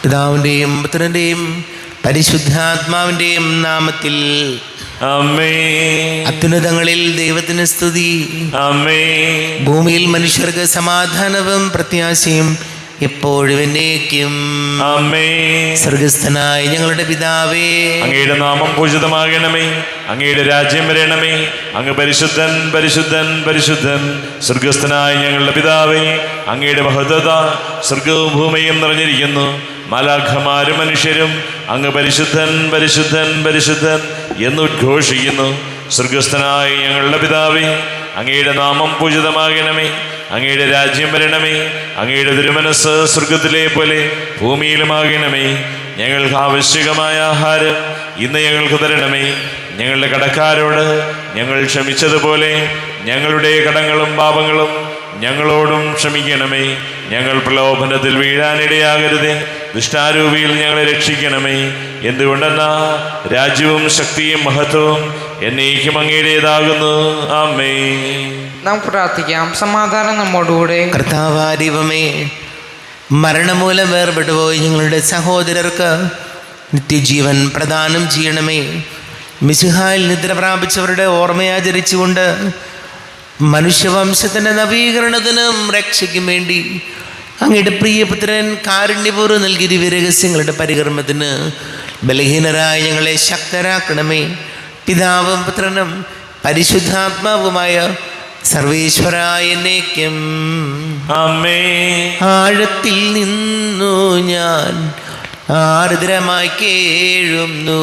പിതാവിൻ്റെയും പുത്രൻ്റെയും പരിശുദ്ധാത്മാവിൻ്റെയും നാമത്തിൽ ആമേൻ. അത്യുന്നതങ്ങളിൽ ദൈവത്തിന് സ്തുതി. ആമേൻ. ഭൂമിയിൽ മനുഷ്യർക്ക് സമാധാനവും പ്രത്യാശയും എപ്പോഴും എന്നേക്കും. ആമേൻ. സ്വർഗസ്ഥനായ ഞങ്ങളുടെ പിതാവേ, അങ്ങയുടെ നാമം പൂജിതമാകണമേ. അങ്ങയുടെ രാജ്യം വരണമേ. അങ്ങ് പരിശുദ്ധൻ പരിശുദ്ധൻ പരിശുദ്ധൻ. സ്വർഗസ്ഥനായ ഞങ്ങളുടെ പിതാവേ, അങ്ങയുടെ മഹത്വത സ്വർഗവും ഭൂമിയും നിറഞ്ഞിരിക്കുന്നു. മാലാഖമാരും മനുഷ്യരും അങ്ങ് പരിശുദ്ധൻ പരിശുദ്ധൻ പരിശുദ്ധൻ എന്ന് ഉദ്ഘോഷിക്കുന്നു. സ്വർഗസ്ഥനായ ഞങ്ങളുടെ പിതാവേ, അങ്ങയുടെ നാമം പൂജിതമാകണമേ. അങ്ങയുടെ രാജ്യം വരണമേ. അങ്ങയുടെ തിരുമനസ് സ്വർഗത്തിലെ പോലെ ഭൂമിയിലുമാകണമേ. ഞങ്ങൾക്ക് ആവശ്യകമായ ആഹാരം ഇന്ന് ഞങ്ങൾക്ക് തരണമേ. ഞങ്ങളുടെ കടക്കാരോട് ഞങ്ങൾ ക്ഷമിച്ചതുപോലെ ഞങ്ങളുടെ കടങ്ങളും പാപങ്ങളും ഞങ്ങളോടും ക്ഷമിക്കണമേ. ഞങ്ങൾ പ്രലോഭനത്തിൽ വീഴാനിടയാകരുതേ. ദുഷ്ടാരൂപിയിൽ ഞങ്ങളെ രക്ഷിക്കണമേ. എന്തുകൊണ്ടെന്നാ രാജ്യവും ശക്തിയും മഹത്വവും എന്നേക്കും അങ്ങയുടേതാകുന്നു. ആമേൻ. നമുക്ക് പ്രാർത്ഥിക്കാം. സമാധാനം നമ്മോടുകൂടെ. കർത്താവായ ദൈവമേ, മരണമൂലം വേർപെട്ടുപോയി ഞങ്ങളുടെ സഹോദരർക്ക് നിത്യജീവൻ പ്രദാനം ചെയ്യണമേ. മിശിഹായിൽ നിദ്ര പ്രാപിച്ചവരുടെ ഓർമ്മയാചരിച്ചുകൊണ്ട് മനുഷ്യവംശത്തിൻ്റെ നവീകരണത്തിനും രക്ഷയ്ക്കും വേണ്ടി അങ്ങയുടെ പ്രിയപുത്രൻ കാരുണ്യപൂർവ്വം നൽകിയ ദിവ്യരഹസ്യങ്ങളുടെ പരികർമ്മത്തിന് ബലഹീനരായ ഞങ്ങളെ ശക്തരാക്കണമേ. പിതാവും പുത്രനും പരിശുദ്ധാത്മാവുമായ സർവേശ്വരായ എന്നേക്കും. ആമേൻ. ആഴത്തിൽ നിന്നു ഞാൻ ആർദ്രമായി കേഴുന്നു.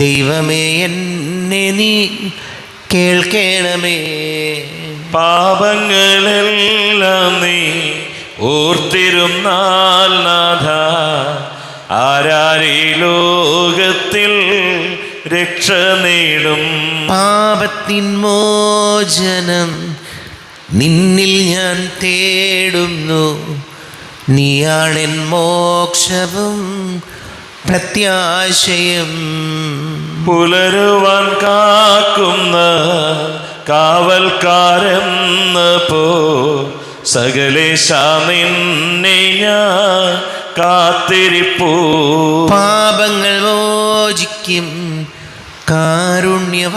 ദൈവമേ, എന്നെ നീ കേൾക്കണമേ. പാപങ്ങളെല്ലാം നീ ഓർത്തിരുന്നാൽ നാഥ, ആരാരീ ലോകത്തിൽ രക്ഷ നേടും. പാപത്തിൻ മോചനം നിന്നിൽ ഞാൻ തേടുന്നു. നീയാണെൻ മോക്ഷവും പ്രത്യാശയും. പുലരുവാൻ കാക്കുന്ന കാവൽക്കാരെന്ന പോ സകലേശ നിന്നെ ഞാൻ കാത്തിരിപ്പൂ. പാപങ്ങൾ മോചിക്കും കാരുണ്യവാരിധേ,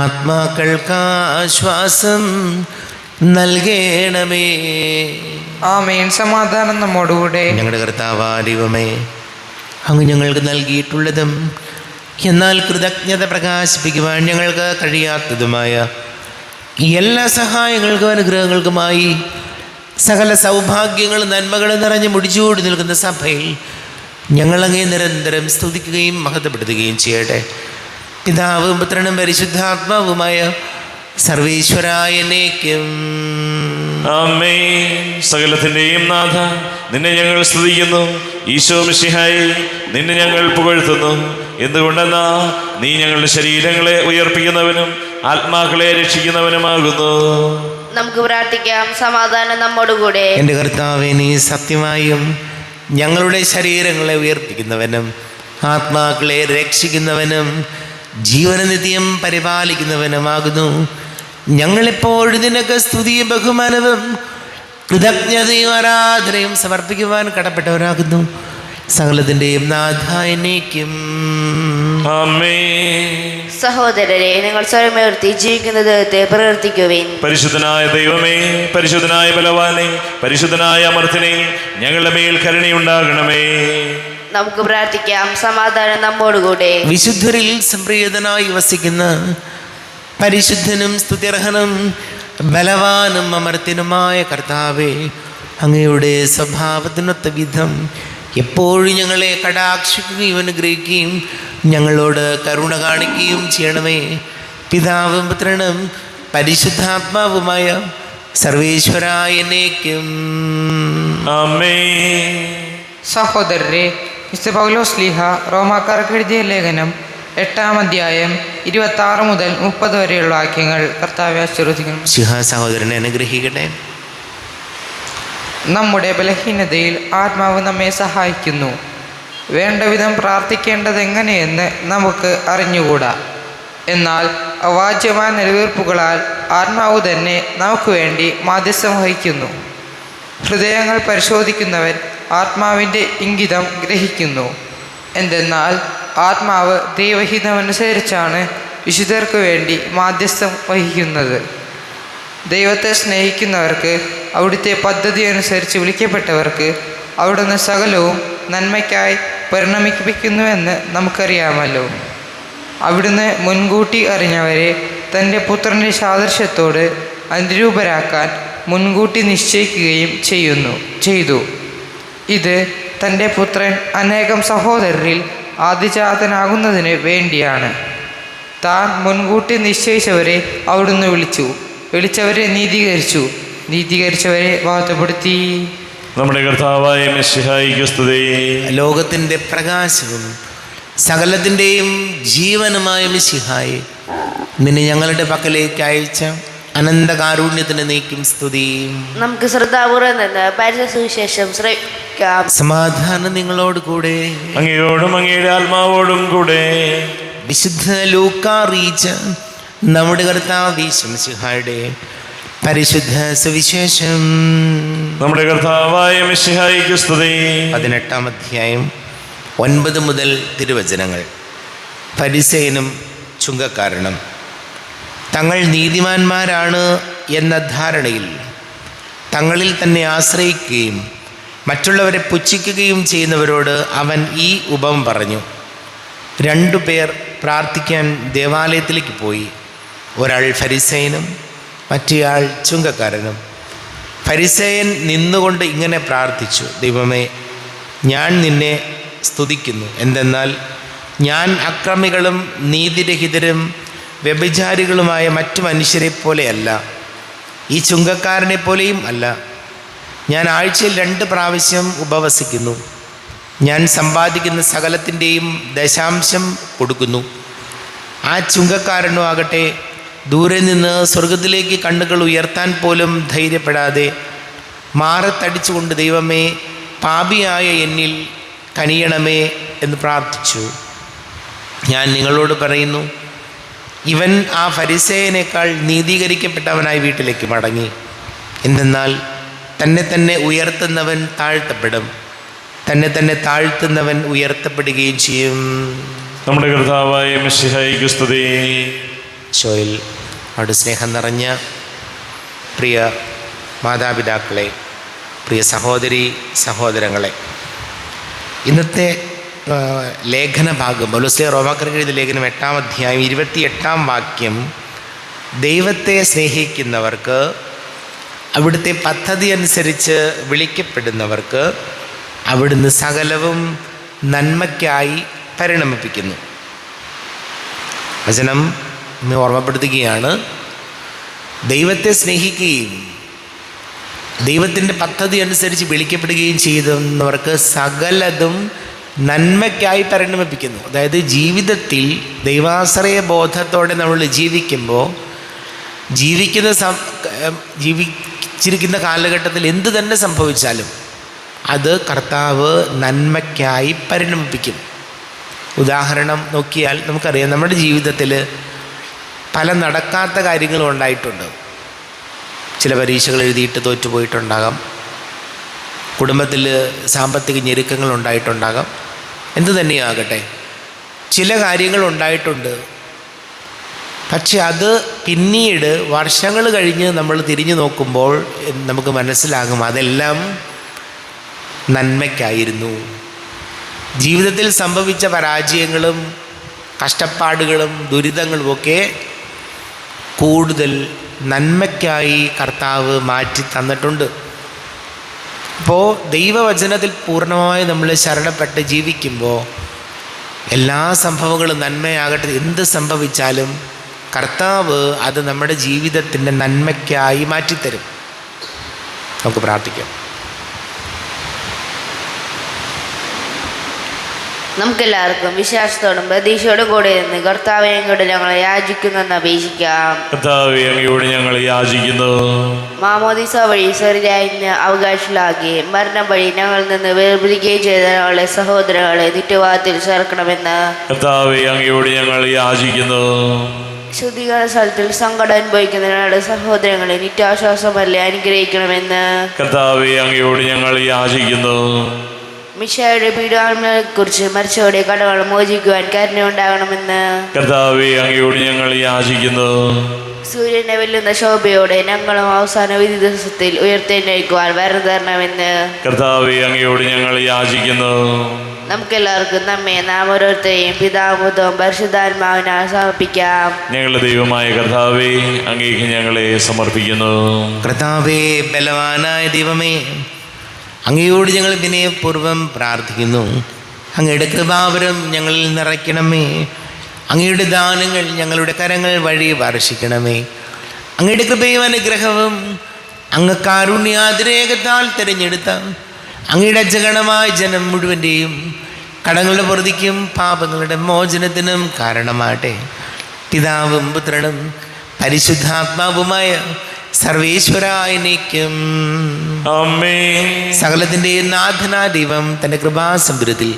ആത്മാക്കൾക്ക് ആശ്വാസം നൽകണമേ. ആമേൻ. സമാധാനം നമ്മോടുകൂടെ. ഞങ്ങളുടെ കർത്താവായ ദൈവമേ, അങ്ങ് ഞങ്ങൾക്ക് നൽകിയിട്ടുള്ളതും എന്നാൽ കൃതജ്ഞത പ്രകാശിപ്പിക്കുവാൻ ഞങ്ങൾക്ക് കഴിയാത്തതുമായ എല്ലാ സഹായങ്ങൾക്കും അനുഗ്രഹങ്ങൾക്കുമായി സകല സൗഭാഗ്യങ്ങളും നന്മകളും നിറഞ്ഞ് മുടിച്ചുകൂടി നിൽക്കുന്ന സഭയിൽ ഞങ്ങളങ്ങേ നിരന്തരം സ്തുതിക്കുകയും മഹത്വപ്പെടുത്തുകയും ചെയ്യട്ടെ. പിതാവും പുത്രനും പരിശുദ്ധാത്മാവുമായ സർവേശ്വരായ എന്നേക്കും. ആമേൻ. സകലത്തിൻ്റെയും നാഥ, നിന്നെ ഞങ്ങൾ സ്തുതിക്കുന്നു. ഈശോ മിശിഹായേ, നിന്നെ ഞങ്ങൾ പുകഴ്ത്തുന്നു. എന്തുകൊണ്ടെന്നാ നീ ഞങ്ങളുടെ ശരീരങ്ങളെ ഉയർപ്പിക്കുന്നവനും ആത്മാക്കളെ രക്ഷിക്കുന്നവനുമാകുന്നു. നമുക്ക് പ്രാർത്ഥിക്കാം. സമാധാനം നമ്മോടുകൂടെ. എൻ്റെ കർത്താവേ, നീ സത്യമായും ഞങ്ങളുടെ ശരീരങ്ങളെ ഉയർപ്പിക്കുന്നവനും ആത്മാക്കളെ രക്ഷിക്കുന്നവനും ജീവനനിത്യം പരിപാലിക്കുന്നവനുമാകുന്നു. ഞങ്ങളെപ്പോഴും നിനക്ക് സ്തുതിയും ബഹുമാനവും കൃതജ്ഞതയും ആരാധനയും സമർപ്പിക്കുവാൻ കടപ്പെട്ടവരാകുന്നു. സകലത്തിൻ്റെയും നാഥ എന്നേക്കും. ആമേൻ. സഹോദരരെ, നിങ്ങൾ സ്വരമുയർത്തി ജീവിക്കുന്ന ദൈവത്തെ പ്രവർത്തിക്കുവിൻ. പരിശുദ്ധനായ ദൈവമേ, പരിശുദ്ധനായ ബലവാനെ, പരിശുദ്ധനായ അമർത്തിനെ, ഞങ്ങളുടെ മേൽ കരുണയുണ്ടാകണമേ. നമുക്ക് പ്രാർത്ഥിക്കാം. സമാധാനം നമ്മോടുകൂടെ. വിശുദ്ധരിൽ സംപ്രീതനായി വസിക്കുന്ന പരിശുദ്ധനും സ്തുത്യർഹനും ബലവാനും അമർത്തിനുമായ കർത്താവേ, അങ്ങയുടെ സ്വഭാവത്തിനൊത്ത വിധം എപ്പോഴും ഞങ്ങളെ കടാക്ഷിക്കുകയും അനുഗ്രഹിക്കുകയും ഞങ്ങളോട് കരുണ കാണിക്കുകയും ചെയ്യണമേ. പിതാവും പുത്രനും പരിശുദ്ധാത്മാവുമായ സർവേശ്വരായ എന്നേക്കും. ആമേൻ. സഹോദരരെ, മിസ്റ്റർ പൗലോസ് ലീഹ റോമാക്കാർക്ക് എഴുതിയ ലേഖനം 8-ാം അധ്യായം 26 മുതൽ 30 വരെയുള്ള വാക്യങ്ങൾ കർത്താവെ ആശീർവദിക്കുന്നു. സഹോദരനെ അനുഗ്രഹിക്കട്ടെ. നമ്മുടെ ബലഹീനതയിൽ ആത്മാവ് നമ്മെ സഹായിക്കുന്നു. വേണ്ട വിധം പ്രാർത്ഥിക്കേണ്ടത് എങ്ങനെയെന്ന് നമുക്ക് അറിഞ്ഞുകൂടാ. എന്നാൽ അവാച്യമായ നിലവീർപ്പുകളാൽ ആത്മാവ് തന്നെ നമുക്ക് വേണ്ടി മാധ്യസ്ഥം വഹിക്കുന്നു. ഹൃദയങ്ങൾ പരിശോധിക്കുന്നവൻ ആത്മാവിൻ്റെ ഇംഗിതം ഗ്രഹിക്കുന്നു. എന്തെന്നാൽ ആത്മാവ് ദൈവഹിതമനുസരിച്ചാണ് വിശുദ്ധർക്ക് വേണ്ടി മാധ്യസ്ഥം വഹിക്കുന്നത്. ദൈവത്തെ സ്നേഹിക്കുന്നവർക്ക്, അവിടുത്തെ പദ്ധതി അനുസരിച്ച് വിളിക്കപ്പെട്ടവർക്ക് അവിടുന്ന് സകലവും നന്മയ്ക്കായി പരിണമിപ്പിക്കുന്നുവെന്ന് നമുക്കറിയാമല്ലോ. അവിടുന്ന് മുൻകൂട്ടി അറിഞ്ഞവരെ തൻ്റെ പുത്രൻ്റെ സാദൃശ്യത്തോട് അനുരൂപരാക്കാൻ മുൻകൂട്ടി നിശ്ചയിക്കുകയും ചെയ്തു. ഇത് തൻ്റെ പുത്രൻ അനേകം സഹോദരരിൽ ആദിജാതനാകുന്നതിന് വേണ്ടിയാണ്. താൻ മുൻകൂട്ടി നിശ്ചയിച്ചവരെ അവിടുന്ന് വിളിച്ചവരെ നീതീകരിച്ചവരെ വാഴ്ത്തപ്പെടുത്തി. നമ്മുടെ കർത്താവായ മിശിഹായിക്ക് സ്തുതി. ലോകത്തിൻ്റെ പ്രകാശവും സകലത്തിൻ്റെയും ജീവനുമായ മിശിഹായെ, നിന്നെ ഞങ്ങളുടെ പക്കലേക്ക് അയച്ച അനന്തകാരുണ്യത്തിന് നീക്കും സ്തുതി. നമുക്ക് ശ്രദ്ധാപൂർവം നിന്ന് പരിശുദ്ധ സുവിശേഷം ശ്രമിക്കാം. സമാധാനം നിങ്ങളോട് കൂടെ. അങ്ങയോടും അങ്ങയുടെ ആത്മാവോടും കൂടെ. വിശുദ്ധ ലൂക്കാ അറിയിച്ച നമ്മുടെ കർത്താവ് യേശു മിശിഹായുടെ പരിശുദ്ധ സുവിശേഷം. നമ്മുടെ കർത്താവായ മിശിഹായിക്ക് സ്തുതി. 18-ാം അധ്യായം 9 മുതൽ തിരുവചനങ്ങൾ. ഫരിസേയനും ചുങ്കക്കാരനും തങ്ങൾ നീതിമാന്മാരാണ് എന്ന ധാരണയിൽ തങ്ങളിൽ തന്നെ ആശ്രയിക്കുകയും മറ്റുള്ളവരെ പുച്ഛിക്കുകയും ചെയ്യുന്നവരോട് അവൻ ഈ ഉപമ പറഞ്ഞു. 2 പേർ പ്രാർത്ഥിക്കാൻ ദേവാലയത്തിലേക്ക് പോയി. ഒരാൾ ഫരിസേയനും മറ്റേയാൾ ചുങ്കക്കാരനും. ഫരിസേയൻ നിന്നുകൊണ്ട് ഇങ്ങനെ പ്രാർത്ഥിച്ചു: ദൈവമേ, ഞാൻ നിന്നെ സ്തുതിക്കുന്നു. എന്തെന്നാൽ ഞാൻ അക്രമികളും നീതിരഹിതരും വ്യഭിചാരികളുമായ മറ്റു മനുഷ്യരെ പോലെയല്ല, ഈ ചുങ്കക്കാരനെ പോലെയും അല്ല. ഞാൻ ആഴ്ചയിൽ 2 പ്രാവശ്യം ഉപവസിക്കുന്നു. ഞാൻ സമ്പാദിക്കുന്ന സകലത്തിൻ്റെയും ദശാംശം കൊടുക്കുന്നു. ആ ചുങ്കക്കാരനോ ആകട്ടെ ദൂരെ നിന്ന് സ്വർഗത്തിലേക്ക് കണ്ണുകൾ ഉയർത്താൻ പോലും ധൈര്യപ്പെടാതെ മാറത്തടിച്ചുകൊണ്ട് ദൈവമേ, പാപിയായ എന്നിൽ കനിയണമേ എന്ന് പ്രാർത്ഥിച്ചു. ഞാൻ നിങ്ങളോട് പറയുന്നു, ഇവൻ ആ ഫരിസേയനേക്കാൾ നീതീകരിക്കപ്പെട്ടവനായി വീട്ടിലേക്ക് മടങ്ങി. എന്തെന്നാൽ തന്നെ തന്നെ ഉയർത്തുന്നവൻ താഴ്ത്തപ്പെടും, തന്നെ തന്നെ താഴ്ത്തുന്നവൻ ഉയർത്തപ്പെടുകയും ചെയ്യും. നമ്മുടെ കർത്താവായ മിശിഹായിക്ക് സ്തുതി. ഷോയിൽ അവിടെ സ്നേഹം നിറഞ്ഞ പ്രിയ മാതാപിതാക്കളെ, പ്രിയ സഹോദരി സഹോദരങ്ങളെ, ഇന്നത്തെ ലേഖന ഭാഗം പൗലോസ് റോമാക്കാർക്ക് എഴുതിയ ലേഖനം 8-ാം അധ്യായം 28-ാം വാക്യം, ദൈവത്തെ സ്നേഹിക്കുന്നവർക്ക്, അവിടുത്തെ പദ്ധതി അനുസരിച്ച് വിളിക്കപ്പെടുന്നവർക്ക് അവിടുന്ന് സകലവും നന്മയ്ക്കായി പരിണമിപ്പിക്കുന്നു. വചനം ഓർമ്മപ്പെടുത്തുകയാണ്, ദൈവത്തെ സ്നേഹിക്കുകയും ദൈവത്തിൻ്റെ പദ്ധതി അനുസരിച്ച് വിളിക്കപ്പെടുകയും ചെയ്യുന്നവർക്ക് സകലതും നന്മയ്ക്കായി പരിണമിപ്പിക്കുന്നു. അതായത് ജീവിതത്തിൽ ദൈവാശ്രയ ബോധത്തോടെ നമ്മൾ ജീവിക്കുമ്പോൾ, ജീവിച്ചിരിക്കുന്ന കാലഘട്ടത്തിൽ എന്തു തന്നെ സംഭവിച്ചാലും അത് കർത്താവ് നന്മയ്ക്കായി പരിണമിപ്പിക്കും. ഉദാഹരണം നോക്കിയാൽ നമുക്കറിയാം, നമ്മുടെ ജീവിതത്തിൽ പല നടക്കാത്ത കാര്യങ്ങളും ഉണ്ടായിട്ടുണ്ട്. ചില പരീക്ഷകൾ എഴുതിയിട്ട് തോറ്റുപോയിട്ടുണ്ടാകാം, കുടുംബത്തിൽ സാമ്പത്തിക ഞെരുക്കങ്ങൾ ഉണ്ടായിട്ടുണ്ടാകാം, എന്തു തന്നെയാകട്ടെ ചില കാര്യങ്ങൾ ഉണ്ടായിട്ടുണ്ട്. പക്ഷെ അത് പിന്നീട് വർഷങ്ങൾ കഴിഞ്ഞ് നമ്മൾ തിരിഞ്ഞു നോക്കുമ്പോൾ നമുക്ക് മനസ്സിലാകും അതെല്ലാം നന്മയ്ക്കായിരുന്നു. ജീവിതത്തിൽ സംഭവിച്ച പരാജയങ്ങളും കഷ്ടപ്പാടുകളും ദുരിതങ്ങളുമൊക്കെ കൂടുതൽ നന്മയ്ക്കായി കർത്താവ് മാറ്റി തന്നിട്ടുണ്ട്. അപ്പോൾ ദൈവവചനത്തിൽ പൂർണ്ണമായി നമ്മൾ ശരണപ്പെട്ട് ജീവിക്കുമ്പോൾ എല്ലാ സംഭവങ്ങളും നന്മയാകട്ടെ, എന്ത് സംഭവിച്ചാലും കർത്താവ് അത് നമ്മുടെ ജീവിതത്തിൻ്റെ നന്മയ്ക്കായി മാറ്റിത്തരും. നമുക്ക് പ്രാർത്ഥിക്കാം. നമുക്കെല്ലാവർക്കും വിശ്വാസത്തോടും പ്രതീക്ഷയോടും കൂടെ നിന്ന് കർത്താവെ അങ്ങോട്ട് ഞങ്ങളെ യാചിക്കുന്നെന്ന് അപേക്ഷിക്കാം. കർത്താവെ അങ്ങയോട് ഞങ്ങൾ യാചിക്കുന്നു. മാമോദീസ വഴി സ്വർഗ്ഗരാജ്ഞ അവകാശികളാക്കി മരണം വഴി ഞങ്ങളിൽ നിന്ന് വേർപിരിക്കുകയും ചെയ്ത ഞങ്ങളെ സഹോദരങ്ങളെ നിത്യവാദത്തിൽ ചേർക്കണമെന്ന് കർത്താവെ അങ്ങയോട് ഞങ്ങൾ യാചിക്കുന്നു. ശുദ്ധീകരണ സ്ഥലത്തിൽ സങ്കടം അനുഭവിക്കുന്നതിനാണ് സഹോദരങ്ങളെ നിത്യാശ്വാസമല്ലേ അനുഗ്രഹിക്കണമെന്ന് കർത്താവെ അങ്ങയോട് ഞങ്ങൾ യാചിക്കുന്നു. മിശിഹായുടെ പീഡാത്മകളെക്കുറിച്ച് മരിച്ചവരുടെ കടകൾ മോചിക്കുവാൻ കരുണയുണ്ടാകണമെന്ന് കർത്താവെ അങ്ങയോട് ഞങ്ങൾ യാചിക്കുന്നു. സൂര്യനെ വെല്ലുന്ന ശോഭയോടെ ഞങ്ങളും അവസാന വിധി ദിവസത്തിൽ ഉയർത്തെഴുന്നേൽക്കുവാൻ വരം തരണമെന്ന് കർത്താവെ അങ്ങയോട് ഞങ്ങൾ യാചിക്കുന്നു. നമുക്കെല്ലാവർക്കും നമ്മെ നാം ഓരോരുത്തരെയും പിതാമുതവും പരിശുദ്ധാത്മാവിനാൽ സമർപ്പിക്കാം. ഞങ്ങളുടെ ദൈവമായ കർത്താവെ അങ്ങേക്ക് ഞങ്ങളെ സമർപ്പിക്കുന്നു. കർത്താവേ, ബലവാനായ ദൈവമേ, അങ്ങയോട് ഞങ്ങൾ വിനയപൂർവ്വം പ്രാർത്ഥിക്കുന്നു. അങ്ങയുടെ കൃപാവരം ഞങ്ങളിൽ നിറയ്ക്കണമേ. അങ്ങയുടെ ദാനങ്ങൾ ഞങ്ങളുടെ കരങ്ങൾ വഴി വർഷിക്കണമേ. അങ്ങയുടെ കൃപയും അനുഗ്രഹവും അങ്ങ് കാരുണ്യാതിരേകത്താൽ തിരഞ്ഞെടുത്ത അങ്ങയുടെ അജഗണമായ ജനം മുഴുവൻ്റെയും കടങ്ങളുടെ പൊറുതിക്കും പാപങ്ങളുടെ മോചനത്തിനും കാരണമാട്ടെ. പിതാവും പുത്രനും പരിശുദ്ധാത്മാവുമായ സർവേശ്വരായനേക്കും ആമേൻ. സകലത്തിൻ്റെ നാഥനാ ദൈവം തൻ്റെ കൃപാസമ്പുരത്തിൽ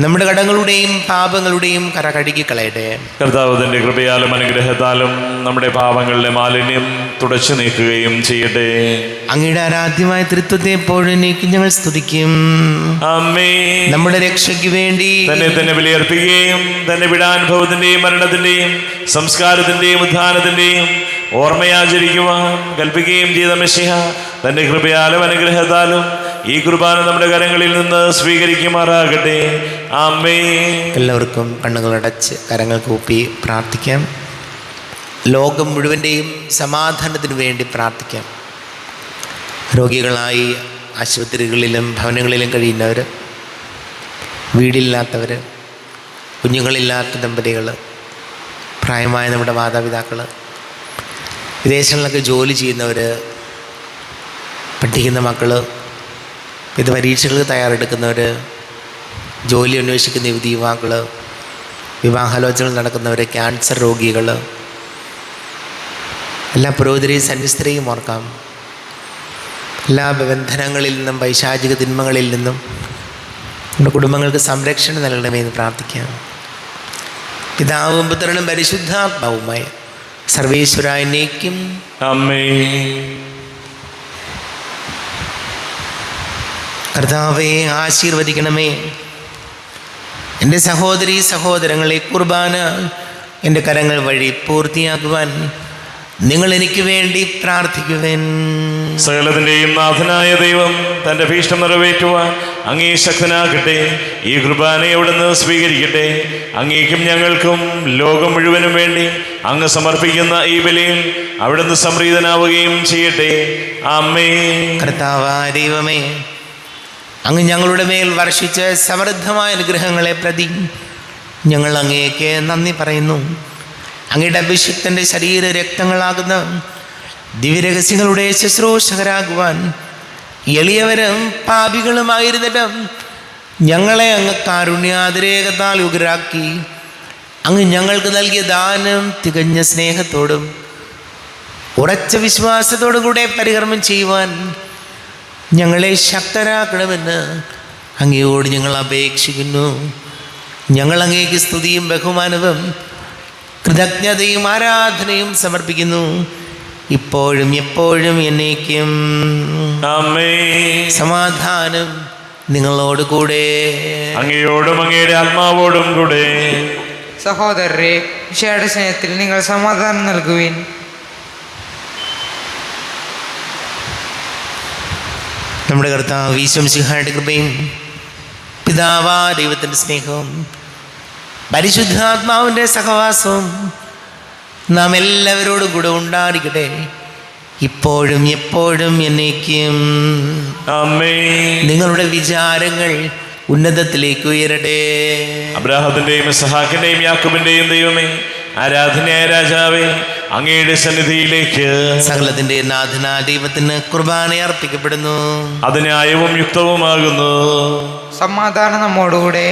നമ്മുടെ കടങ്ങളുടെയും പാപങ്ങളുടെയും കര കഴുകിക്കളയട്ടെ. കർത്താവ് തന്റെ കൃപയാലും അനുഗ്രഹത്താലും നമ്മുടെ പാപങ്ങളുടെ മാലിന്യം തുടച്ചു നീക്കുകയും ചെയ്യട്ടെ. അങ്ങയുടെ ആരാധ്യമായ തൃത്വത്തെ എപ്പോഴും ഞങ്ങൾ സ്തുതിക്കും. ആമേൻ. നമ്മുടെ രക്ഷയ്ക്ക് വേണ്ടി തന്നെ ബലിയർപ്പിക്കുകയും തന്റെ പീഡാനുഭവത്തിന്റെയും മരണത്തിന്റെയും സംസ്കാരത്തിന്റെയും ഉത്ഥാനത്തിന്റെയും ഓർമ്മയാചരിക്കുവാൻ കൽപ്പിക്കുകയും ചെയ്ത മെശിഹ തന്റെ കൃപയാലും അനുഗ്രഹത്താലും ഈ കുർബാന നമ്മുടെ കരങ്ങളിൽ നിന്ന് സ്വീകരിക്കുമാറാകട്ടെ. ആമേൻ. എല്ലാവർക്കും കണ്ണുകളടച്ച് കരങ്ങൾ കൂപ്പി പ്രാർത്ഥിക്കാം. ലോകം മുഴുവൻ്റെയും സമാധാനത്തിനു വേണ്ടി പ്രാർത്ഥിക്കാം. രോഗികളായി ആശുപത്രികളിലും ഭവനങ്ങളിലും കഴിയുന്നവർ, വീടില്ലാത്തവർ, കുഞ്ഞുങ്ങളില്ലാത്ത ദമ്പതികൾ, പ്രായമായ നമ്മുടെ മാതാപിതാക്കൾ, വിദേശങ്ങളിലൊക്കെ ജോലി ചെയ്യുന്നവർ, പഠിക്കുന്ന മക്കൾ, ഇത് പരീക്ഷകൾക്ക് തയ്യാറെടുക്കുന്നവർ, ജോലി അന്വേഷിക്കുന്ന യുവാക്കൾ, വിവാഹാലോചനകൾ നടക്കുന്നവർ, ക്യാൻസർ രോഗികൾ, എല്ലാ പുരോഹിതരെയും സന്യസ്തരെയും ഓർക്കാം. എല്ലാ ബന്ധനങ്ങളിൽ നിന്നും പൈശാചിക തിന്മകളിൽ നിന്നും നമ്മുടെ കുടുംബങ്ങൾക്ക് സംരക്ഷണം നൽകണമെന്ന് പ്രാർത്ഥിക്കാം. പിതാവും പുത്രനും പരിശുദ്ധാത്മാവുമായ സർവേശ്വരായനേക്കും ആമേൻ. കർത്താവേ, ആശീർവദിക്കണമേ. എൻ്റെ സഹോദരീ സഹോദരങ്ങളെ, കുർബാന എൻ്റെ കരങ്ങൾ വഴി പൂർത്തിയാക്കുവാൻ നിങ്ങൾ എനിക്ക് വേണ്ടി പ്രാർത്ഥിക്കുവേൻ. സകലത്തിന്റെയും നാഥനായ ദൈവം തന്റെ ഭീഷ്ടം നിറവേറ്റുവാൻ അങ്ങേ ശക്തനാകട്ടെ. ഈ കുർബാനയെ അവിടുന്ന് സ്വീകരിക്കട്ടെ. അങ്ങേക്കും ഞങ്ങൾക്കും ലോകം മുഴുവനും വേണ്ടി അങ്ങ് സമർപ്പിക്കുന്ന ഈ ബലിയിൽ അവിടുന്ന് സംപ്രീതനാവുകയും ചെയ്യട്ടെ. ആമേൻ. കർത്താവായ ദൈവമേ, അങ്ങ് ഞങ്ങളുടെ മേൽ വർഷിച്ച സമൃദ്ധമായ അനുഗ്രഹങ്ങളെ പ്രതി ഞങ്ങൾ അങ്ങേക്ക് നന്ദി പറയുന്നു. അങ്ങയുടെ അഭിഷിക്തൻ്റെ ശരീര രക്തങ്ങളാകുന്ന ദിവ്യരഹസ്യങ്ങളുടെ ശുശ്രൂഷകരാകുവാൻ എളിയവരും പാപികളുമായിരുന്നിട്ടും ഞങ്ങളെ അങ്ങ് കാരുണ്യാതിരേകത്താൽ യുഗരാക്കി അങ്ങ് ഞങ്ങൾക്ക് നൽകിയ ദാനം തികഞ്ഞ സ്നേഹത്തോടും ഉറച്ച വിശ്വാസത്തോടും കൂടെ പരികർമ്മം ചെയ്യുവാൻ ഞങ്ങളെ ശക്തരാക്കണമെന്ന് അങ്ങയോട് ഞങ്ങൾ അപേക്ഷിക്കുന്നു. ഞങ്ങൾ അങ്ങേക്ക് സ്തുതിയും ബഹുമാനവും കൃതജ്ഞതയും ആരാധനയും സമർപ്പിക്കുന്നു, ഇപ്പോഴും എപ്പോഴും എന്നേക്കും. ആമേൻ. സമാധാനം നിങ്ങളോട് കൂടെ. അങ്ങയോടും അങ്ങയുടെ ആത്മാവോടും കൂടെ. സഹോദരരെ, മിശിഹായുടെ സ്നേഹത്തിൽ നിങ്ങൾ സമാധാനം നൽകുവിൻ. നമ്മുടെ കർത്താവ് ഈശോ മിശിഹായുടെ കൃപയും പിതാവാ ദൈവത്തിൻ്റെ സ്നേഹവും പരിശുദ്ധാത്മാവിൻ്റെ സഹവാസവും നാം എല്ലാവരോടും കൂടെ ഉണ്ടായിരിക്കട്ടെ, ഇപ്പോഴും എപ്പോഴും എന്നേക്കും. ആമേൻ. നിങ്ങളുടെ വിചാരങ്ങൾ ഉന്നതത്തിലേക്ക് ഉയരട്ടെ. അബ്രാഹത്തിന്റെയും ഇസ്ഹാക്കിന്റെയും യാക്കോബിന്റെയും ദൈവമേ, ആരാധനയായ രാജാവേ, അങ്ങയുടെ സന്നിധിയിലേക്ക് സകലത്തിന്റെ നാഥനാ ദൈവത്തിന് കുർബാന അർപ്പിക്കപ്പെടുന്നു. അത് ന്യായവും യുക്തവുമാകുന്നു. സമാധാനം നമ്മോടുകൂടെ.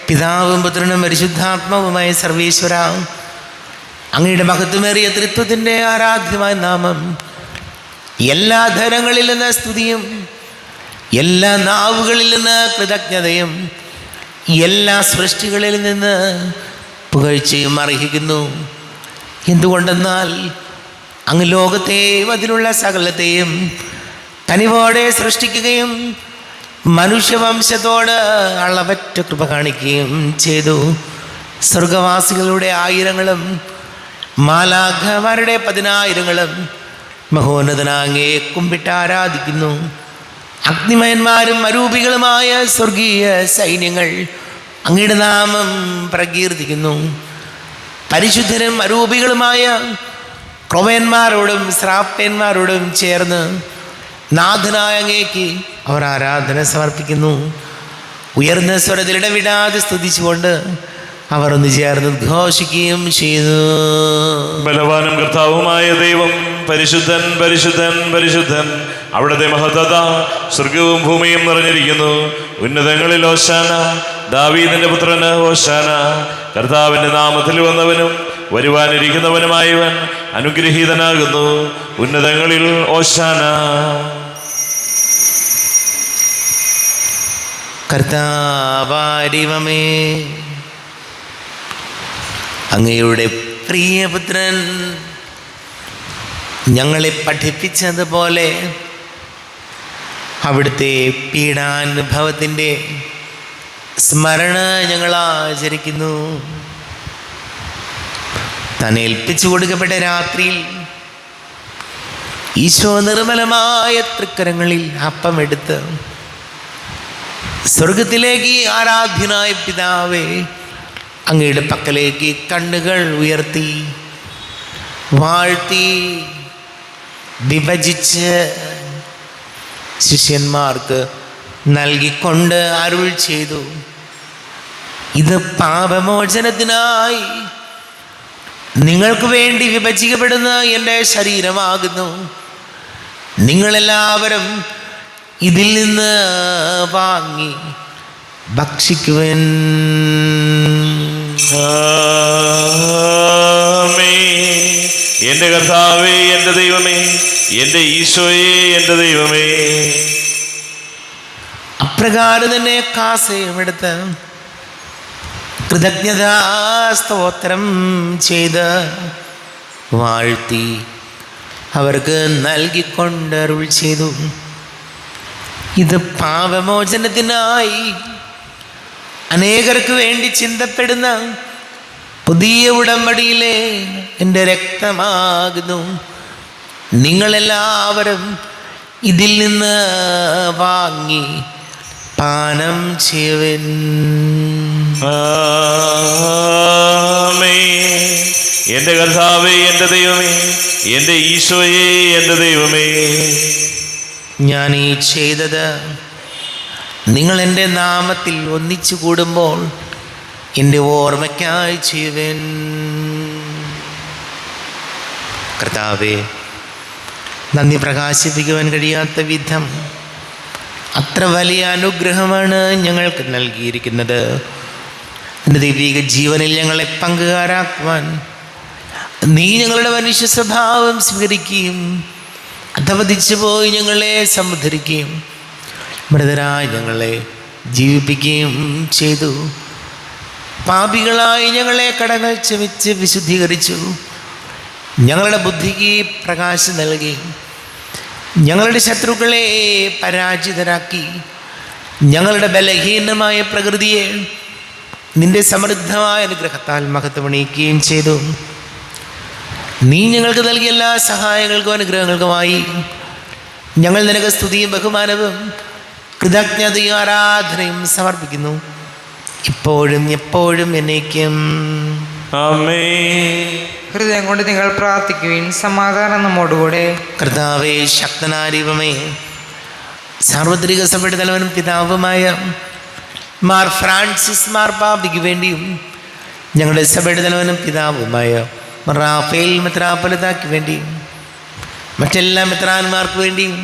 പിതാവും പുത്രനും പരിശുദ്ധാത്മാവുമായ സർവേശ്വര, അങ്ങയുടെ മഹത്വമേറിയ തൃത്വത്തിൻ്റെ ആരാധ്യമായ നാമം എല്ലാ ധരങ്ങളിൽ നിന്ന് സ്തുതിയും എല്ലാ നാവുകളിൽ നിന്ന് കൃതജ്ഞതയും എല്ലാ സൃഷ്ടികളിൽ നിന്ന് പുകഴ്ചയും അർഹിക്കുന്നു. എന്തുകൊണ്ടെന്നാൽ അങ്ങ് ലോകത്തെയും അതിലുള്ള സകലത്തെയും കനിവോടെ സൃഷ്ടിക്കുകയും മനുഷ്യവംശത്തോട് അളവറ്റ കൃപ കാണിക്കുകയും ചെയ്തു. സ്വർഗവാസികളുടെ 1000-ങ്ങളും മാലാഖമാരുടെ 10,000-ങ്ങളും മഹോന്നതനാങ്ങയെ കുമ്പിട്ട് ആരാധിക്കുന്നു. അഗ്നിമയന്മാരും അരൂപികളുമായ സ്വർഗീയ സൈന്യങ്ങൾ അങ്ങയുടെ നാമം പ്രകീർത്തിക്കുന്നു. പരിശുദ്ധരും അരൂപികളുമായ ക്രൊവന്മാരോടും ശ്രാപ്പന്മാരോടും ചേർന്ന് നാഥനായ അങ്ങേക്ക് അവർ ആരാധന സമർപ്പിക്കുന്നു. ഉയർന്ന സ്വരത്തിൽ ഇടവിടാതെ സ്തുതിച്ചുകൊണ്ട് അവർ ഒന്ന് ചേർന്ന് ഉദ്ഘോഷിക്കുകയും ചെയ്തു. ബലവാനും കർത്താവുമായ ദൈവം പരിശുദ്ധൻ പരിശുദ്ധൻ പരിശുദ്ധൻ, അവിടുത്തെ മഹത്വത സ്വർഗവും ഭൂമിയും നിറഞ്ഞിരിക്കുന്നു. ഉന്നതങ്ങളിൽ ഓശാന, ദാവീദിന്റെ പുത്രന് ഓശാന. കർത്താവിന്റെ നാമത്തിൽ വന്നവനും വരുവാനിരിക്കുന്നവനുമായവൻ അനുഗ്രഹീതനാകുന്നു. ഉന്നതങ്ങളിൽ ഓശാന. കർത്താവാരിവമേ, അങ്ങയുടെ പ്രിയപുത്രൻ ഞങ്ങളെ പഠിപ്പിച്ചതുപോലെ അവിടുത്തെ പീഡാനുഭവത്തിൻ്റെ സ്മരണ ഞങ്ങൾ ആചരിക്കുന്നു. താൻ ഏൽപ്പിച്ചു കൊടുക്കപ്പെട്ട രാത്രിയിൽ ഈശോ നിർമ്മലമായ തൃക്കരങ്ങളിൽ അപ്പമെടുത്ത് സ്വർഗത്തിലേക്ക് ആരാധ്യനായ പിതാവേ, അങ്ങയുടെ പക്കലേക്ക് കണ്ണുകൾ ഉയർത്തി വാഴ്ത്തി വിഭജിച്ച് ശിഷ്യന്മാർക്ക് നൽകിക്കൊണ്ട് അരുൾ ചെയ്തു, ഇത് പാപമോചനത്തിനായി നിങ്ങൾക്ക് വേണ്ടി വിഭജിക്കപ്പെടുന്ന എൻ്റെ ശരീരമാകുന്നു. നിങ്ങളെല്ലാവരും ഇതിൽ നിന്ന് വാങ്ങി ഭക്ഷിക്കുവൻ. എന്റെ കർത്താവേ, എന്റെ ദൈവമേ, എന്റെ ഈശോയെ, എന്റെ ദൈവമേ. അപ്രകാരം തന്നെ കാസയുമെടുത്ത് കൃതജ്ഞതാസ്തോത്രം ചെയ്ത് വാഴ്ത്തി അവർക്ക് നൽകിക്കൊണ്ടരുൾ ചെയ്തു, ഇത് പാപമോചനത്തിനായി അനേകർക്ക് വേണ്ടി ചിന്തപ്പെടുന്ന പുതിയ ഉടമ്പടിയിലെ എൻ്റെ രക്തമാകുന്നു. നിങ്ങളെല്ലാവരും ഇതിൽ നിന്ന് വാങ്ങി പാനം ചെയ്യുവൻ. എന്റെ കർത്താവേ, എന്റെ ദൈവമേ, എന്റെ ഈശോയെ, എന്റെ ദൈവമേ. ഞാൻ ഈ ചെയ്തത് നിങ്ങൾ എൻ്റെ നാമത്തിൽ ഒന്നിച്ചു കൂടുമ്പോൾ എൻ്റെ ഓർമ്മയ്ക്കായി ചെയ്യുവൻ. കർത്താവേ, നന്ദി പ്രകാശിപ്പിക്കുവാൻ കഴിയാത്ത വിധം അത്ര വലിയ അനുഗ്രഹമാണ് ഞങ്ങൾക്ക് നൽകിയിരിക്കുന്നത്. എൻ്റെ ദൈവിക ജീവനിൽ ഞങ്ങളെ പങ്കുകാരാക്കുവാൻ നീ ഞങ്ങളുടെ മനുഷ്യ സ്വഭാവം സ്വീകരിക്കുകയും അധപതിച്ചു പോയി ഞങ്ങളെ സമുദ്ധരിക്കുകയും മൃതരായി ഞങ്ങളെ ജീവിപ്പിക്കുകയും ചെയ്തു. പാപികളായി ഞങ്ങളെ കടങ്ങൾ ക്ഷമിച്ച് വിശുദ്ധീകരിച്ചു. ഞങ്ങളുടെ ബുദ്ധിക്ക് പ്രകാശം നൽകി ഞങ്ങളുടെ ശത്രുക്കളെ പരാജിതരാക്കി. ഞങ്ങളുടെ ബലഹീനമായ പ്രകൃതിയെ നിന്റെ സമൃദ്ധമായ അനുഗ്രഹത്താൽ മഹത്വമണിയിക്കുകയും ചെയ്തു. നീ ഞങ്ങൾക്ക് നൽകിയ എല്ലാ സഹായങ്ങൾക്കും അനുഗ്രഹങ്ങൾക്കുമായി ഞങ്ങൾ നിനക്ക് സ്തുതിയും ബഹുമാനവും കൃതജ്ഞതയും ആരാധനയും സമർപ്പിക്കുന്നു, ഇപ്പോഴും എപ്പോഴും എന്നേക്കും. ആമേൻ. ഹൃദയം കൊണ്ട് നിങ്ങൾ പ്രാർത്ഥിക്കുവിൻ. സമാധാനം നമ്മോടുകൂടെ. കർത്താവേ, ശക്തനാരിവമേ, സാർവത്രിക സഭയുടെ തലവനും പിതാവുമായ മാർ ഫ്രാൻസിസ് മാർപ്പാപ്പയ്ക്ക് വേണ്ടിയും ഞങ്ങളുടെ സഭയുടെ തലവനും പിതാവുമായ റാഫേൽ മെത്രാപ്പൊലീത്തായ്ക്ക് വേണ്ടിയും മറ്റെല്ലാ മെത്രാന്മാർക്ക് വേണ്ടിയും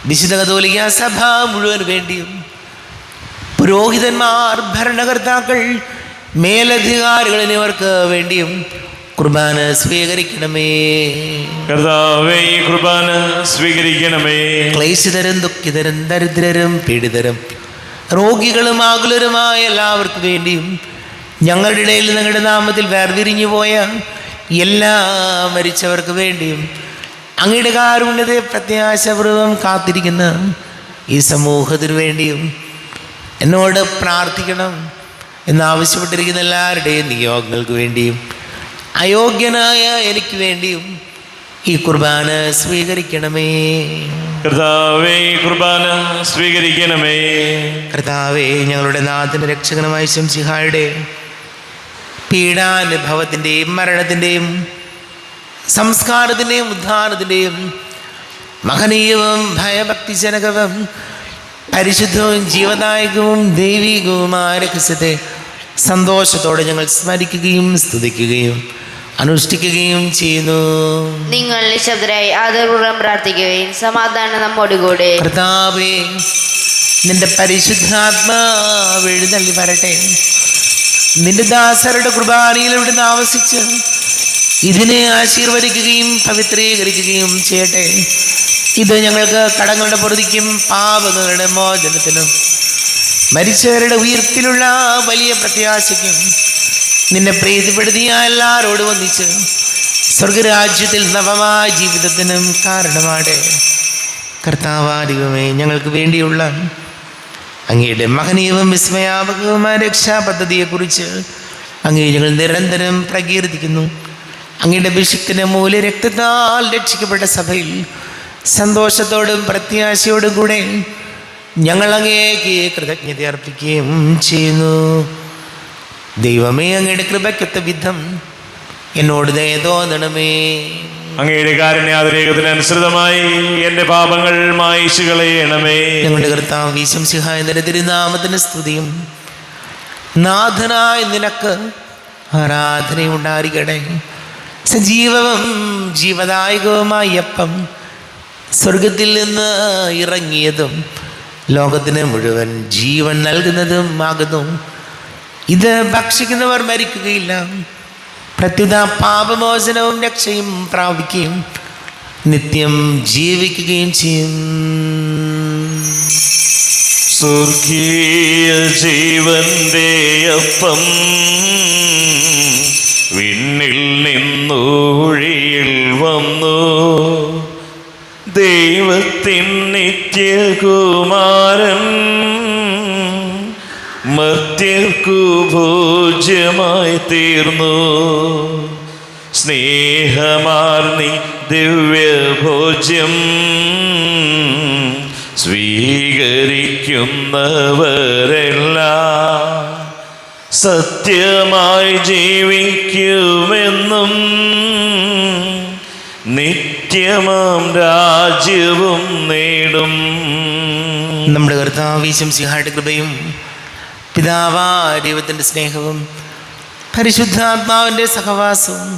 വിശുദ്ധ കത്തോലിക്കാ സഭ മുഴുവൻ വേണ്ടിയും പുരോഹിതന്മാർ, ഭരണകർത്താക്കൾ, മേലധികാരികൾ എന്നിവർക്ക് വേണ്ടിയും കുർബാന സ്വീകരിക്കണമേ. കർത്താവേ, ഈ കുർബാന സ്വീകരിക്കണമേ. ക്ലേശിതരും ദുഃഖിതരും ദരിദ്രരും പീഡിതരും രോഗികളും ആകുലരുമായ എല്ലാവർക്കും വേണ്ടിയും ഞങ്ങളുടെ ഇടയിൽ നിങ്ങളുടെ നാമത്തിൽ വേർതിരിഞ്ഞു പോയ എല്ലാ മരിച്ചവർക്ക് വേണ്ടിയും അങ്ങയുടെ കാരുണ്യത്തെ പ്രത്യാശപൂർവം കാത്തിരിക്കുന്ന ഈ സമൂഹത്തിനു വേണ്ടിയും എന്നോട് പ്രാർത്ഥിക്കണം എന്നാവശ്യപ്പെട്ടിരിക്കുന്ന എല്ലാവരുടെയും നിയോഗങ്ങൾക്ക് വേണ്ടിയും അയോഗ്യനായ എനിക്ക് വേണ്ടിയും ഈ കുർബാന സ്വീകരിക്കണമേ. കർത്താവേ, കുർബാന സ്വീകരിക്കണമേ. കർത്താവേ, ഞങ്ങളുടെ നാഥന രക്ഷകനുമായ ശംസിഹായുടെ പീഡാനുഭവത്തിൻ്റെയും മരണത്തിൻ്റെയും സംസ്കാരത്തിൻ്റെയും ഉദ്ധാനത്തിൻ്റെയും മഹനീയവും ഭയഭക്തിജനകവും പരിശുദ്ധവും ജീവദായകവും ദൈവികവുമായ രഹസ്യത്തെ സന്തോഷത്തോടെ ഞങ്ങൾ സ്മരിക്കുകയും സ്തുതിക്കുകയും അനുഷ്ഠിക്കുകയും ചെയ്യുന്നു. നിങ്ങൾ നിശബ്ദരായി ആദരപൂർവ്വം പ്രാർത്ഥിക്കുകയും സമാധാനം നമ്മോടുകൂടെ. കർത്താവേ, നിന്റെ പരിശുദ്ധാത്മാവ് എഴുന്നള്ളി വരട്ടെ. നിന്റെ ദാസരുടെ കുർബാനയിൽ ഇവിടുന്ന് ആവസിച്ച് ഇതിനെ ആശീർവദിക്കുകയും പവിത്രീകരിക്കുകയും ചെയ്യട്ടെ. ഇത് ഞങ്ങൾക്ക് കടങ്ങളുടെ പൊറുതിക്കും പാപങ്ങളുടെ മോചനത്തിനും മരിച്ചവരുടെ ഉയർപ്പിലുള്ള വലിയ പ്രത്യാശയ്ക്കും നിന്നെ പ്രീതിപ്പെടുത്തിയ എല്ലാവരോടും ഒന്നിച്ച് സ്വർഗരാജ്യത്തിൽ നവമായ ജീവിതത്തിനും കാരണമാടെ. കർത്താവാദികമേ, ഞങ്ങൾക്ക് വേണ്ടിയുള്ള അങ്ങയുടെ മഹനീയവും വിസ്മയാപകവുമായ രക്ഷാപദ്ധതിയെക്കുറിച്ച് അങ്ങേ ഞങ്ങൾ നിരന്തരം പ്രകീർത്തിക്കുന്നു. അങ്ങയുടെ അഭിഷിക്തന്റെ മൂല്യ രക്തത്താൽ രക്ഷിക്കപ്പെട്ട സഭയിൽ സന്തോഷത്തോടും പ്രത്യാശയോടും കൂടെ ഞങ്ങൾ അങ്ങേക്ക് കൃതജ്ഞത അർപ്പിക്കുകയും ചെയ്യുന്നു. ദൈവമേ, അങ്ങയുടെ കൃപയ്ക്കൊത്ത വിധം എന്നോട് ദയ തോന്നണമേ. അങ്ങയുടെ കാരുണ്യാതിരേകത്തിനനുസൃതമായി എൻ്റെ പാപങ്ങൾ മായിച്ചു കളയണമേ. ഞങ്ങളുടെ കർത്താവ് ശംസിഹായ നിന്റെ തിരുനാമത്തിന് സ്തുതിയും നാഥനായ നിനക്ക് ആരാധനയുണ്ടായിരിക്കട്ടെ. സജീവവും ജീവദായകവുമായ അപ്പം സ്വർഗത്തിൽ നിന്ന് ഇറങ്ങിയതും ലോകത്തിന് മുഴുവൻ ജീവൻ നൽകുന്നതും ആകുന്നു. ഇത് ഭക്ഷിക്കുന്നവർ മരിക്കുകയില്ല, പ്രത്യുത പാപമോചനവും രക്ഷയും പ്രാപിക്കുകയും നിത്യം ജീവിക്കുകയും ചെയ്യും. സ്വർഗീയ ജീവന്റെ അപ്പം വിണ്ണിൽ നിന്നൂഴിയിൽ വന്നു, ദൈവത്തിൻ നിത്യകുമാരൻ മർത്യർക്കു ഭോജ്യമായി തീർന്നു. സ്നേഹമാർന്നി ദിവ്യഭോജ്യം സ്വീകരിക്കുന്നവരെല്ലാം സത്യമായി ജീവിക്കുമെന്നും നിത്യമാം രാജ്യവും നേടും. നമ്മുടെ കർത്താവ് ശംസിഹായുടെ കൃപയും പിതാവായ ദൈവത്തിൻ്റെ സ്നേഹവും പരിശുദ്ധാത്മാവിൻ്റെ സഹവാസവും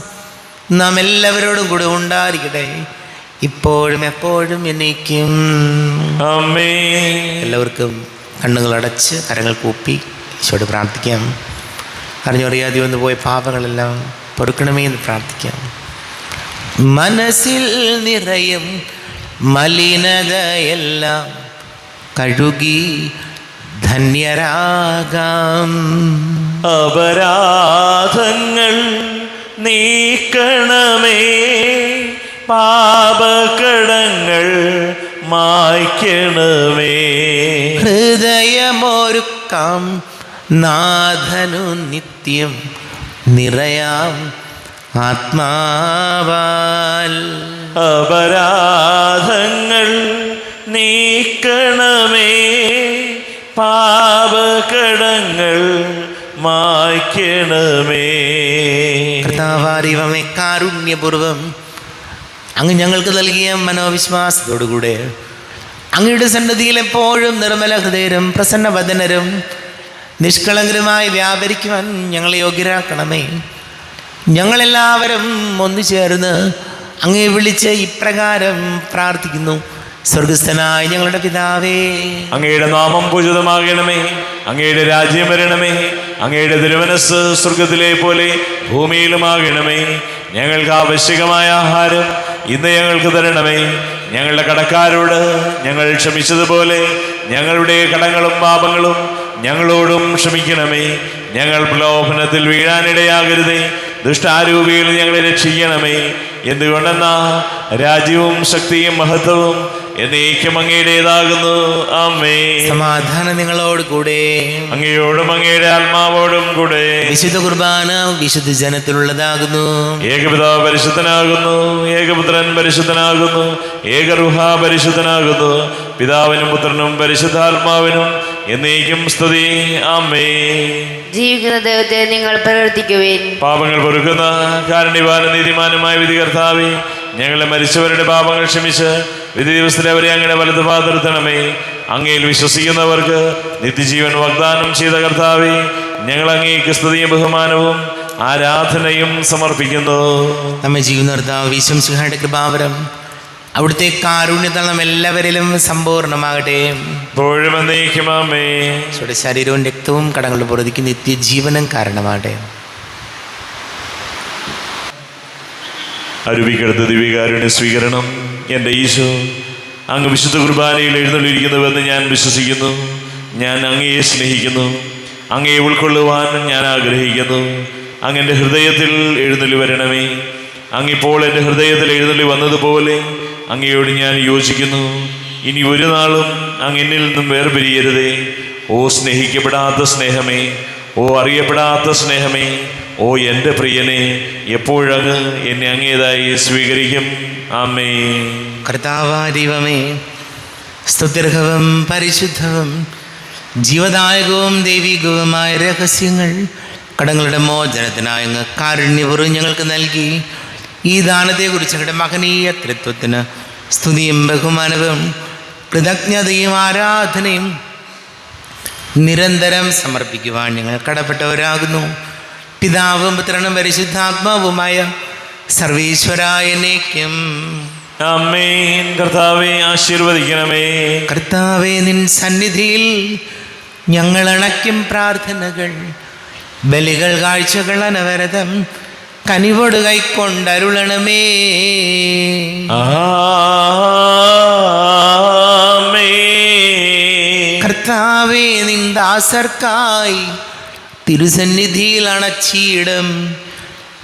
നാം എല്ലാവരോടും കൂടെ ഉണ്ടായിരിക്കട്ടെ, ഇപ്പോഴും എപ്പോഴും എന്നേക്കും. ആമേൻ. എല്ലാവർക്കും കണ്ണുകളടച്ച് കരങ്ങൾ കൂപ്പി ഈശോയോട് പ്രാർത്ഥിക്കാം. അറിഞ്ഞറിയാതെ വന്നു പോയ പാപങ്ങളെല്ലാം പൊറുക്കണമേ എന്ന് പ്രാർത്ഥിക്കാം. മനസ്സിൽ നിറയും മലിനതയെല്ലാം കഴുകി ധന്യരാകാം. അപരാധങ്ങൾ നീക്കണമേ, പാപകടങ്ങൾ മായ്ക്കണമേ. ഹൃദയമൊരുക്കാം നാഥനു നിത്യം നിറയാം ആത്മാവാൽ. അപരാധങ്ങൾ നീക്കണമേ, പാപകടങ്ങൾ മായ്ക്കണമേ. കർത്താവാരിവമേ, കാരുണ്യപൂർവം അങ്ങ് ഞങ്ങൾക്ക് നൽകിയ മനോവിശ്വാസത്തോടുകൂടെ അങ്ങയുടെ സന്നദ്ധിയിൽ എപ്പോഴും നിർമ്മല ഹൃദയരും പ്രസന്നവദനരും നിഷ്കളങ്കരുമായി വ്യാപരിക്കുവാൻ ഞങ്ങളെ യോഗ്യരാക്കണമേ. ഞങ്ങളെല്ലാവരും ഒന്നു ചേർന്ന് അങ്ങയെ വിളിച്ച് ഇപ്രകാരം പ്രാർത്ഥിക്കുന്നു. സ്വർഗസ്ഥനായ ഞങ്ങളുടെ പിതാവേ, അങ്ങയുടെ നാമം പൂജിതമാകണമേ, അങ്ങയുടെ രാജ്യം വരണമേ, അങ്ങയുടെ തിരുമനസ്സ് സ്വർഗത്തിലെ പോലെ ഭൂമിയിലുമാകണമേ. ഞങ്ങൾക്ക് ആവശ്യമായ ആഹാരം ഇന്ന് ഞങ്ങൾക്ക് തരണമേ. ഞങ്ങളുടെ കടക്കാരോട് ഞങ്ങൾ ക്ഷമിച്ചതുപോലെ ഞങ്ങളുടെ കടങ്ങളും പാപങ്ങളും ഞങ്ങളോടും ക്ഷമിക്കണമേ. ഞങ്ങൾ പ്രലോഭനത്തിൽ വീഴാനിടയാകരുതേ. ദുഷ്ടാരൂപിയിൽ ഞങ്ങളെ രക്ഷിക്കണമേ. എന്തുകൊണ്ടെന്നാ രാജ്യവും ശക്തിയും മഹത്വവും എന്നേക്കും അങ്ങയുടേതാകുന്നു. ആമേൻ. സമാധാനം നിങ്ങളോട് കൂടെ. അങ്ങയോടും അങ്ങയുടെ ആത്മാവോടും കൂടെ. വിശുദ്ധ കുർബാന വിശുദ്ധ ജനത്തിലുള്ളതാകുന്നു. ഏകപിതാവ് പരിശുദ്ധനാകുന്നു, ഏകപുത്രൻ പരിശുദ്ധനാകുന്നു, ഏകറുഹ പരിശുദ്ധനാകുന്നു. പിതാവിനും പുത്രനും പരിശുദ്ധാത്മാവിനും എന്നേക്കും സ്തുതി. ആമേൻ. ജീവിക്കുന്ന ദൈവത്തെ നിങ്ങൾ പ്രവർത്തിക്കുവിൻ. പാപങ്ങൾ പൊറുക്കുന്ന കാരുണ്യവാനും നീതിമാനുമായ വിധികർത്താവേ, ഞങ്ങളെ മരിച്ചവരുടെ പാപങ്ങൾ ക്ഷമിച്ച് വിധി ദിവസത്തിൽ അവരെ അങ്ങയുടെ വലതുഭാഗത്ത് നിർത്തണമേ. അങ്ങയിൽ വിശ്വസിക്കുന്നവർക്ക് നിത്യജീവൻ വാഗ്ദാനം ചെയ്ത കർത്താവേ, ഞങ്ങൾ അങ്ങേക്ക് സ്തുതിയും ബഹുമാനവും ആരാധനയും സമർപ്പിക്കുന്നു. നമ്മെ ജീവിക്കുന്ന കർത്താവ് ഈശോമിശിഹായുടെ കൃപാവരം അവിടുത്തെ കാരുണ്യത്താൽ നാം എല്ലാവരിലും സമ്പൂർണ്ണമാകട്ടെ. ഇപ്പോഴും എന്നേക്കും ആമേൻ. ഈശോയുടെ ശരീരവും രക്തവും കടങ്ങളുടെ പുറത്തേക്ക് നിത്യജീവനം കാരണമാകട്ടെ. അരുവിക്കടുത്ത ദിവ്യകാരുണ്യ സ്വീകരണം. എൻ്റെ ഈശോ, അങ്ങ് വിശുദ്ധ കുർബാനയിൽ എഴുന്നള്ളിയിരിക്കുന്നുവെന്ന് ഞാൻ വിശ്വസിക്കുന്നു. ഞാൻ അങ്ങയെ സ്നേഹിക്കുന്നു. അങ്ങയെ ഉൾക്കൊള്ളുവാൻ ഞാൻ ആഗ്രഹിക്കുന്നു. അങ്ങ് എൻ്റെ ഹൃദയത്തിൽ എഴുന്നള്ളി വരണമേ. അങ്ങിപ്പോൾ എൻ്റെ ഹൃദയത്തിൽ എഴുന്നള്ളി വന്നതുപോലെ അങ്ങയോട് ഞാൻ യോജിക്കുന്നു. ഇനി ഒരു നാളും അങ്ങ് എന്നിൽ നിന്നും വേർപിരിയരുതേ. ഓ സ്നേഹിക്കപ്പെടാത്ത സ്നേഹമേ, ഓ അറിയപ്പെടാത്ത സ്നേഹമേ, ഓ എൻ്റെ പ്രിയനെ, എപ്പോഴങ്ങ് എന്നെ അങ്ങേതായി സ്വീകരിക്കും. ആമേൻ. കർത്താവായ ദൈവമേ, സ്തുത്യർഹവും പരിശുദ്ധവും ജീവദായകവും ദൈവികവുമായ രഹസ്യങ്ങൾ കടങ്ങളുടെ മോചനത്തിനായി അങ്ങ് കാരുണ്യപൂർവ്വം ഞങ്ങൾക്ക് നൽകി. ഈ ദാനത്തെക്കുറിച്ച് ഞങ്ങളുടെ മഹനീയ തൃത്വത്തിന് സ്തുതിയും ബഹുമാനവും കൃതജ്ഞതയും ആരാധനയും നിരന്തരം സമർപ്പിക്കുവാൻ ഞങ്ങൾ കടപ്പെട്ടവരാകുന്നു. പിതാവും പുത്രനും പരിശുദ്ധാത്മാവുമായ സർവീശ്വരായ എന്നേക്കും ആമേൻ. കർത്താവേ, ആശീർവദിക്കണമേ. കർത്താവേ, നിൻ സന്നിധിയിൽ ഞങ്ങൾ അണയ്ക്കും പ്രാർത്ഥനകൾ, ബലികൾ, കാഴ്ചകൾ അനവരതം കനിവോട് കൈക്കൊണ്ടരുളണമേ. ആമേൻ. കർത്താവേ, നിൻ ദാസർക്കായി തിരുസന്നിധിയിൽ അണച്ചിടും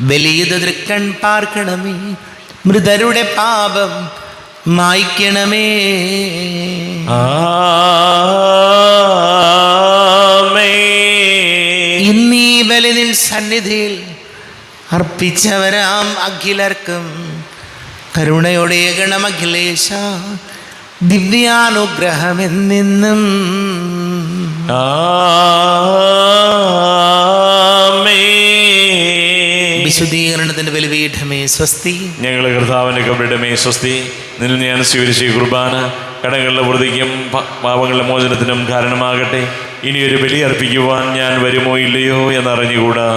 ബലിയുത തൃക്കൺ പാർക്കണമേ. മൃതരുടെ പാപം മായ്ക്കണമേ. ഇന്നീ ബലി നിൻ സന്നിധിയിൽ അർപ്പിച്ചവരാം അഖിലർക്കും കരുണയോടെ ഗണമഖിലേശ ദിവ്യാനുഗ്രഹമെന്നെന്നും. വിശുദ്ധീകരണത്തിന്റെ ബലിപീഠമേ സ്വസ്തി. ഞങ്ങളെ കർത്താവിൻ്റെ കബറിടമേ സ്വസ്തി. നിന്നിൽ ഞാൻ സ്വീകരിച്ച ഈ കുർബാന കടങ്ങളുടെ വൃതിക്കും പാപങ്ങളുടെ മോചനത്തിനും കാരണമാകട്ടെ. ഇനിയൊരു ബലി അർപ്പിക്കുവാൻ ഞാൻ വരുമോ ഇല്ലയോ എന്നറിഞ്ഞുകൂടാ.